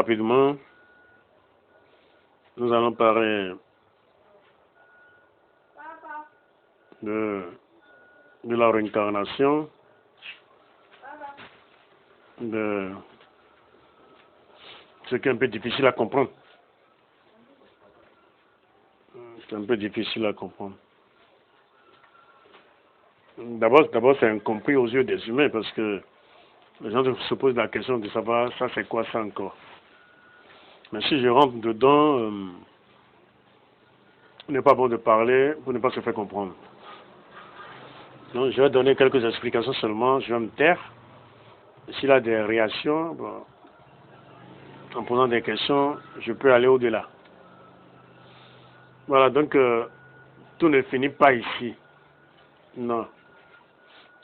rapidement, nous allons parler de la réincarnation, de ce qui est un peu difficile à comprendre. C'est un peu difficile à comprendre. D'abord, c'est incompris aux yeux des humains parce que les gens se posent la question de savoir ça c'est quoi ça encore. Mais si je rentre dedans, il n'est pas bon de parler pour ne pas se faire comprendre. Donc je vais donner quelques explications seulement, je vais me taire. S'il a des réactions, bon, en posant des questions, je peux aller au-delà. Voilà, donc tout ne finit pas ici. Non.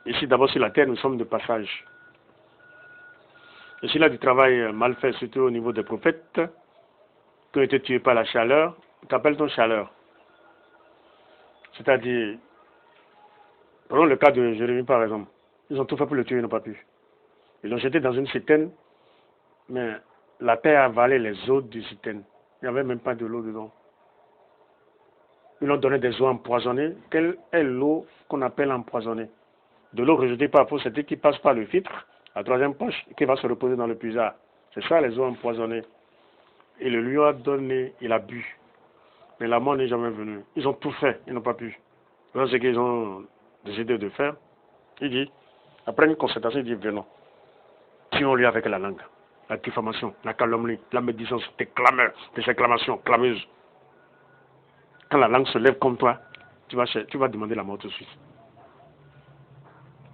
Ici, d'abord sur la terre, nous sommes de passage. Et s'il a du travail mal fait, surtout au niveau des prophètes, qui ont été tués par la chaleur, qu'appelle-t-on chaleur? C'est-à-dire, prenons le cas de Jérémie par exemple. Ils ont tout fait pour le tuer, ils n'ont pas pu. Ils l'ont jeté dans une citerne, mais la terre a avalé les eaux du citerne. Il n'y avait même pas de l'eau dedans. Ils leur ont donné des eaux empoisonnées. Quelle est l'eau qu'on appelle empoisonnée? De l'eau rejetée par la fausseté qui passe par le filtre, la troisième poche, qui va se reposer dans le puisard. C'est ça les eaux empoisonnées. Et le lion a donné, il a bu. Mais la mort n'est jamais venue. Ils ont tout fait, ils n'ont pas pu. Voilà ce qu'ils ont décidé de faire. Il dit, après une concertation, il dit, venons. Tuons-lui avec la langue. La diffamation, la calomnie, la médisance, des clameurs, des acclamations, clameuses. Quand la langue se lève comme toi, tu vas demander la mort tout de suite.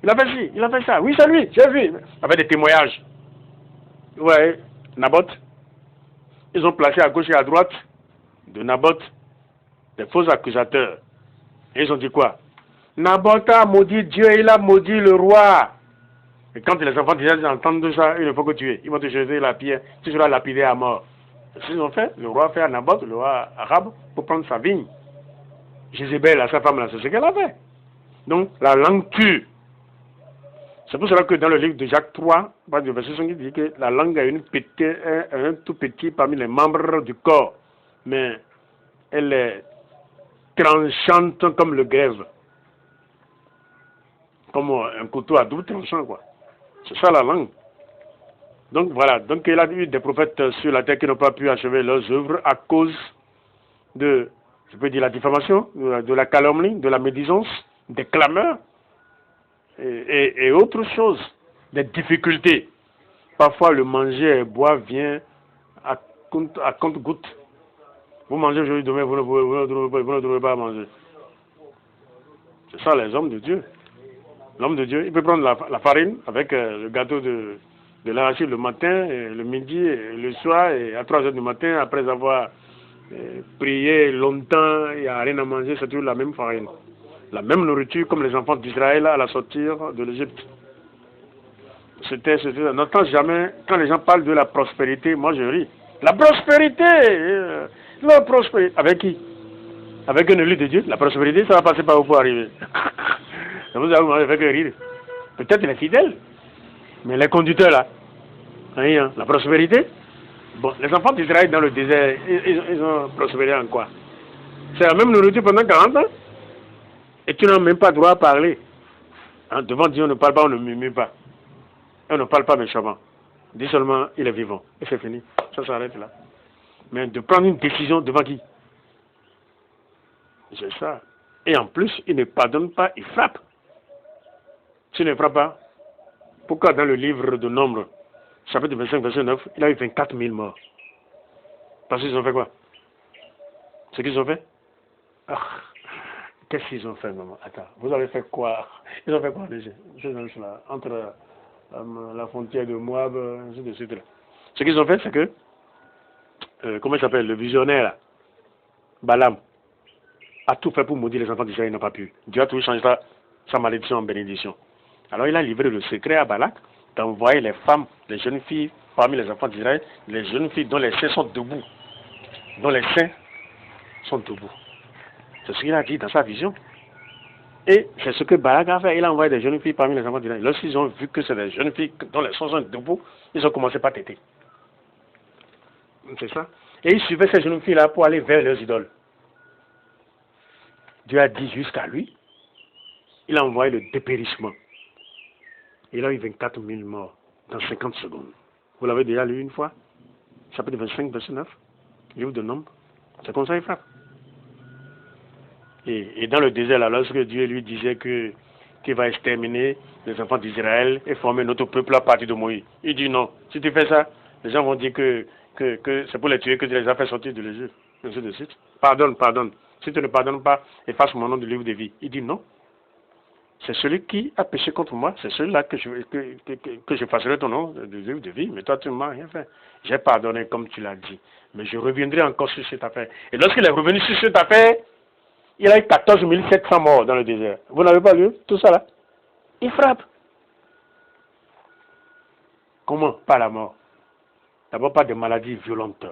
Il a fait ci, il a fait ça. Oui, c'est lui, j'ai vu. Avec des témoignages. Ouais, Naboth. Ils ont placé à gauche et à droite de Naboth des faux accusateurs. Et ils ont dit quoi? Naboth a maudit Dieu, il a maudit le roi. Et quand les enfants déjà entendent ça, il ne faut que tu es. Ils vont te jeter la pierre, tu seras lapidé à mort. C'est ce qu'ils ont fait. Le roi a fait à Naboth, le roi arabe, pour prendre sa vigne. Jézébel, sa femme, là, c'est ce qu'elle a fait. Donc, la langue tue. C'est pour cela que dans le livre de Jacques 3, le verset 5, il dit que la langue a un tout petit parmi les membres du corps. Mais elle est tranchante comme le glaive. Comme un couteau à double tranchant, quoi. C'est ça la langue. Donc voilà, donc il a eu des prophètes sur la terre qui n'ont pas pu achever leurs œuvres à cause de, je peux dire, la diffamation, de la calomnie, de la médisance, des clameurs et autres choses, des difficultés. Parfois le manger et boire vient à compte-goutte. Vous mangez aujourd'hui, demain, vous ne devrez pas manger. C'est ça les hommes de Dieu. L'homme de Dieu, il peut prendre la farine avec le gâteau de l'arachide le matin, et le midi, et le soir, et à 3 heures du matin, après avoir prié longtemps, il n'y a rien à manger, c'est toujours la même farine. La même nourriture comme les enfants d'Israël à la sortie de l'Égypte. On n'entend jamais, quand les gens parlent de la prospérité, moi je ris. La prospérité la prospérité. Avec qui? Avec un élu de Dieu. La prospérité, ça va passer par où pour arriver? Vous avez fait que rire. Peut-être les fidèles, mais les conducteurs là, rien. La prospérité. Bon, les enfants d'Israël dans le désert, ils ont prospéré en quoi? C'est la même nourriture pendant 40 ans. Et tu n'as même pas droit à parler. Hein, devant Dieu, on ne parle pas, on ne murmure pas. On ne parle pas méchamment. Dis seulement, il est vivant. Et c'est fini. Ça s'arrête là. Mais de prendre une décision devant qui? C'est ça. Et en plus, il ne pardonne pas, il frappe. Tu ne frappes pas. Pourquoi dans le livre de Nombre, chapitre 25, verset 9, il a eu 24 000 morts? Parce qu'ils ont fait quoi? Ce qu'ils ont fait? Ah, qu'est-ce qu'ils ont fait, maman? Attends, vous avez fait quoi? Ils ont fait quoi déjà? Entre la frontière de Moab, ainsi de suite. Là. Ce qu'ils ont fait, c'est que, comment il s'appelle, le visionnaire, là, Balaam, a tout fait pour maudire les enfants d'Israël, il n'a pas pu. Dieu a tout changé sa malédiction en bénédiction. Alors il a livré le secret à Balak d'envoyer les femmes, les jeunes filles parmi les enfants d'Israël, les jeunes filles dont les seins sont debout. Dont les seins sont debout. C'est ce qu'il a dit dans sa vision. Et c'est ce que Balak a fait. Il a envoyé des jeunes filles parmi les enfants d'Israël. Lorsqu'ils ont vu que c'est des jeunes filles dont les seins sont debout, ils ont commencé par téter. C'est ça. Et il suivait ces jeunes filles-là pour aller vers leurs idoles. Dieu a dit jusqu'à lui, il a envoyé le dépérissement. Il a eu 24 000 morts dans 50 secondes. Vous l'avez déjà lu une fois? Chapitre 25, verset 9. Livre de Nombre. C'est comme ça il frappe. Et dans le désert, là, lorsque Dieu lui disait qu'il va exterminer les enfants d'Israël et former notre peuple à partir de Moïse, il dit non. Si tu fais ça, les gens vont dire que c'est pour les tuer que tu les as fait sortir de l'Égypte. Ainsi de suite. Pardonne. Si tu ne pardonnes pas, efface mon nom du livre de vie. Il dit non. C'est celui qui a péché contre moi, c'est celui-là que j'effacerai ton nom du livre de vie. Mais toi, tu ne m'as rien fait. J'ai pardonné comme tu l'as dit. Mais je reviendrai encore sur cette affaire. Et lorsqu'il est revenu sur cette affaire, il a eu 14 700 morts dans le désert. Vous n'avez pas lu tout ça là? Il frappe. Comment? Pas la mort. D'abord, pas de maladies violentes.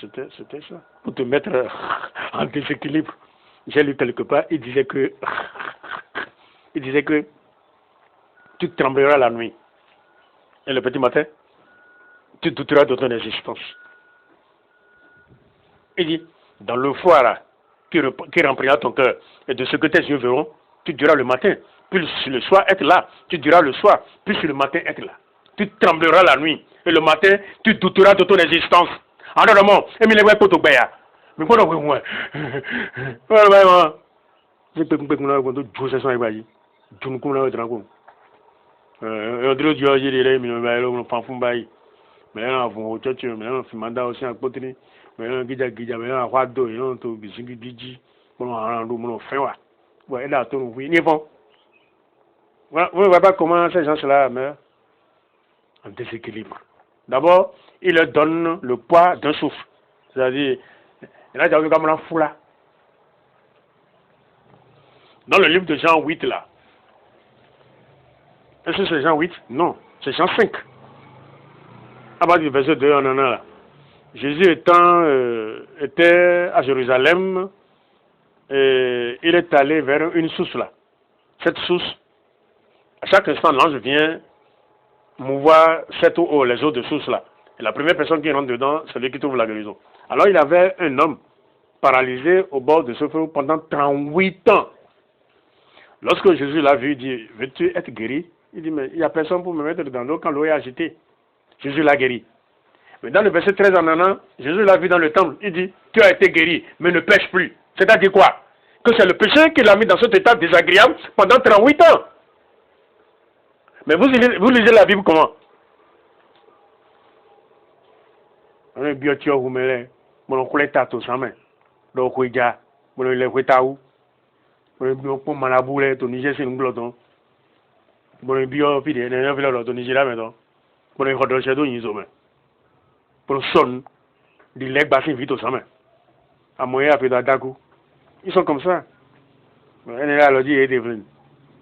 C'était ça. Pour te mettre en déséquilibre. J'ai lu quelque part, il disait que tu trembleras la nuit. Et le petit matin, tu douteras de ton existence. Il dit, dans le foie là, qui remplira ton cœur, et de ce que tes yeux verront, tu diras le matin. Puis le soir être là, tu diras le soir. Puis le matin être là. Tu trembleras la nuit. Et le matin, tu douteras de ton existence. En dormant, et il est pour ton béa. Mais quoi, non, je peux comprendre que je suis là. Je ne comprends pas. Je ne comprends pas. Mais là, on va faire un mandat aussi à côté. Mais là, on va faire un ouais, là, tout oui, vous ne voyez pas comment ces gens-là meurent en déséquilibre. D'abord, il leur donne le poids d'un souffle. C'est-à-dire, là, j'ai vu comme un fou là. Dans le livre de Jean 8 là. Est-ce que c'est Jean 8? Non, c'est Jean 5. À partir du verset 2, on en a là. Jésus était à Jérusalem, et il est allé vers une source là. Cette source, à chaque instant, l'ange vient mouvoir cette eau, les eaux de source là. Et la première personne qui rentre dedans, c'est lui qui trouve la guérison. Alors il avait un homme paralysé au bord de ce feu pendant 38 ans. Lorsque Jésus l'a vu, il dit, veux-tu être guéri? Il dit, mais il n'y a personne pour me mettre dans l'eau quand l'eau est agitée. Jésus l'a guéri. Mais dans le verset 13 en allant, Jésus l'a vu dans le temple. Il dit, tu as été guéri, mais ne pêche plus. C'est-à-dire quoi? Que c'est le péché qui l'a mis dans cet état désagréable pendant 38 ans. Mais vous lisez la Bible comment? On est bien sûr, vous me mon collectato sans main. Donc, vous avez le Wetaou. Vous avez bien pour Manaboule, ton Niger, c'est un gloton. Vous avez bien fait des enveloppes, ton Niger là maintenant. Vous avez redoré dans une zone. Pour le son, des legs bassins vite au sans main. À moyen, à peu d'Adakou. Ils sont comme ça. Elle est là, elle dit, elle est venue.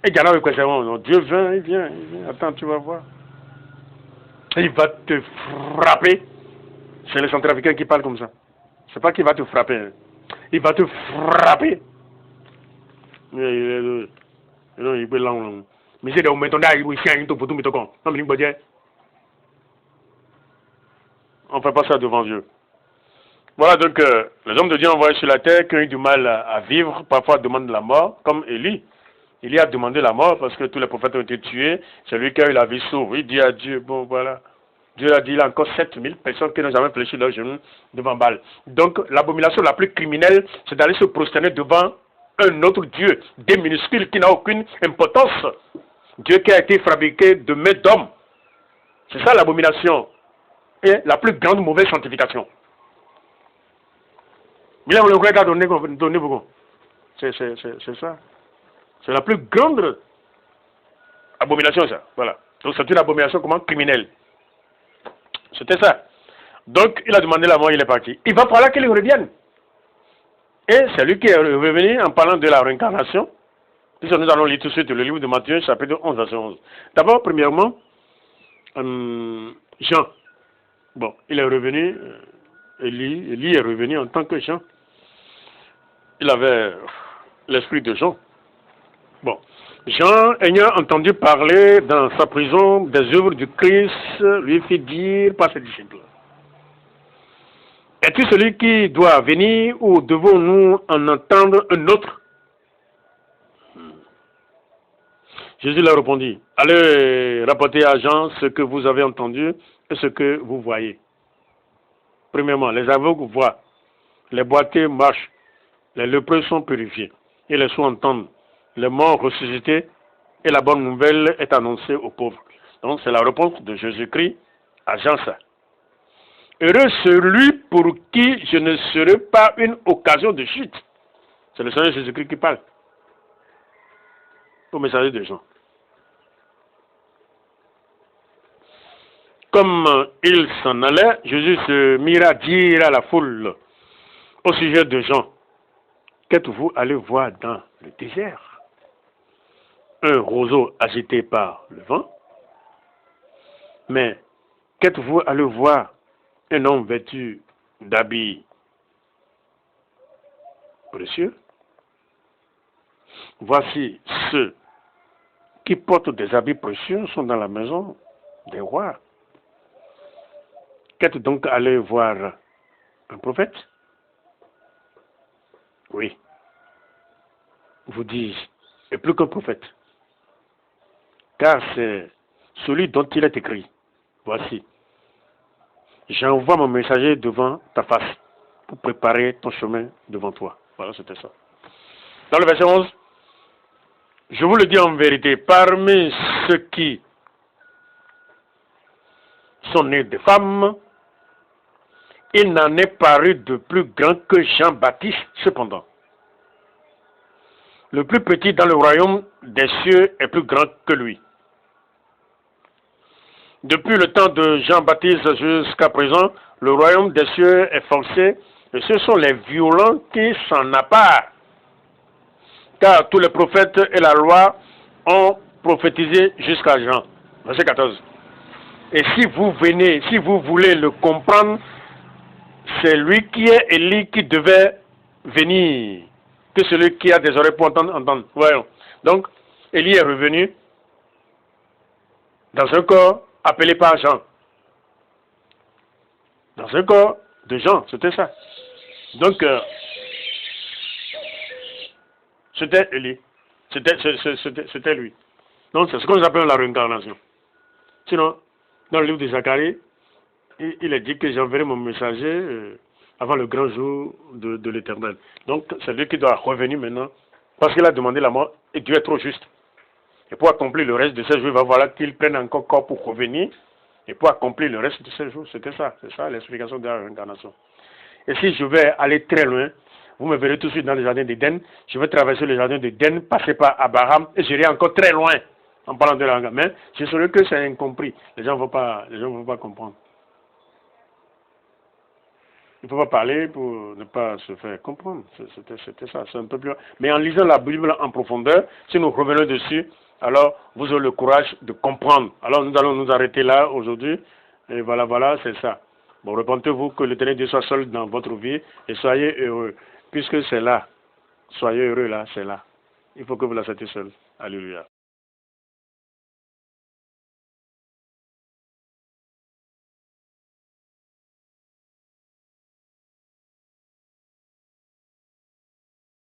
Et Diana, oui, quoi, c'est bon. Dieu vient, il vient. Attends, tu vas voir. Il va te frapper. C'est le centrafricain qui parle comme ça. C'est pas qu'il va te frapper. Hein. Il va te frapper. Non, il peut l'en. Mais c'est de mettre là, il faut un pour tout mettre con. Non, mais il on ne fait pas ça devant Dieu. Voilà donc les hommes de Dieu envoyés sur la terre qui ont eu du mal à vivre, parfois demandent la mort, comme Élie. Élie a demandé la mort parce que tous les prophètes ont été tués. C'est lui qui a eu la vie sauve. Il dit à Dieu, bon voilà. Dieu a dit, il y a encore 7000 personnes qui n'ont jamais fléchi leurs genoux devant Baal. Donc l'abomination la plus criminelle, c'est d'aller se prosterner devant un autre Dieu, des minuscules qui n'a aucune importance. Dieu qui a été fabriqué de mains d'hommes. C'est ça l'abomination. Et la plus grande mauvaise sanctification. Mais là, on le regarde donner beaucoup. C'est ça. C'est la plus grande abomination, ça. Voilà. Donc, c'est une abomination comment criminelle. C'était ça. Donc, il a demandé la mort, il est parti. Il va falloir qu'il revienne. Et c'est lui qui est revenu en parlant de la réincarnation. Puisque nous allons lire tout de suite le livre de Matthieu, chapitre 11, verset 11. D'abord, premièrement, Jean. Bon, il est revenu, Élie est revenu en tant que Jean. Il avait l'esprit de Jean. Bon, Jean, ayant entendu parler dans sa prison des œuvres du Christ, lui fit dire par ses disciples. est-il celui qui doit venir ou devons-nous en entendre un autre? Jésus leur répondit, allez rapporter à Jean ce que vous avez entendu et ce que vous voyez. Premièrement, les aveugles voient, les boiteux marchent, les lépreux sont purifiés et les sourds entendent, les morts ressuscités et la bonne nouvelle est annoncée aux pauvres. Donc c'est la réponse de Jésus-Christ à Jean ça. Heureux celui pour qui je ne serai pas une occasion de chute. C'est le Seigneur Jésus-Christ qui parle au messager de Jean. Comme il s'en allait, Jésus se mit à dire à la foule au sujet de Jean, qu'êtes-vous allé voir dans le désert? Un roseau agité par le vent? Mais qu'êtes-vous allé voir un homme vêtu d'habits précieux? Voici ceux qui portent des habits précieux sont dans la maison des rois. Qu'êtes donc allé voir un prophète? Oui, vous dis-je, et plus qu'un prophète, car c'est celui dont il est écrit. Voici, j'envoie mon messager devant ta face pour préparer ton chemin devant toi. Voilà, c'était ça. Dans le verset 11, je vous le dis en vérité, parmi ceux qui sont nés de femmes, il n'en est paru de plus grand que Jean-Baptiste, cependant. Le plus petit dans le royaume des cieux est plus grand que lui. Depuis le temps de Jean-Baptiste jusqu'à présent, le royaume des cieux est forcé, et ce sont les violents qui s'en accaparent. Car tous les prophètes et la loi ont prophétisé jusqu'à Jean. Verset 14. Et si vous venez, si vous voulez le comprendre, c'est lui qui est Élie qui devait venir, que celui qui a des oreilles pour entendre. Voyons. Donc, Élie est revenu dans un corps appelé par Jean. Dans un corps de Jean, c'était ça. Donc, c'était Élie. C'était lui. Donc, c'est ce qu'on appelle la réincarnation. Sinon, dans le livre de Zacharie, il est dit que j'enverrai mon messager avant le grand jour de l'Éternel. Donc, c'est lui qui doit revenir maintenant, parce qu'il a demandé la mort, et Dieu est trop juste. Et pour accomplir le reste de ces jours, il va falloir qu'il prenne encore corps pour revenir, et pour accomplir le reste de ces jours. C'était ça, c'est ça l'explication de la réincarnation. Et si je vais aller très loin, vous me verrez tout de suite dans le jardin d'Éden, je vais traverser le jardin d'Éden, passer par Abraham, et j'irai encore très loin en parlant de la réincarnation. Mais je saurais que c'est incompris. Les gens ne vont pas comprendre. Il ne faut pas parler pour ne pas se faire comprendre. C'était ça, c'est un peu plus... Mais en lisant la Bible en profondeur, si nous revenons dessus, alors vous aurez le courage de comprendre. Alors nous allons nous arrêter là aujourd'hui. Et voilà, c'est ça. Bon, repentez-vous que l'Éternel Dieu soit seul dans votre vie et soyez heureux. Puisque c'est là. Soyez heureux là, c'est là. Il faut que vous la soyez seul. Alléluia.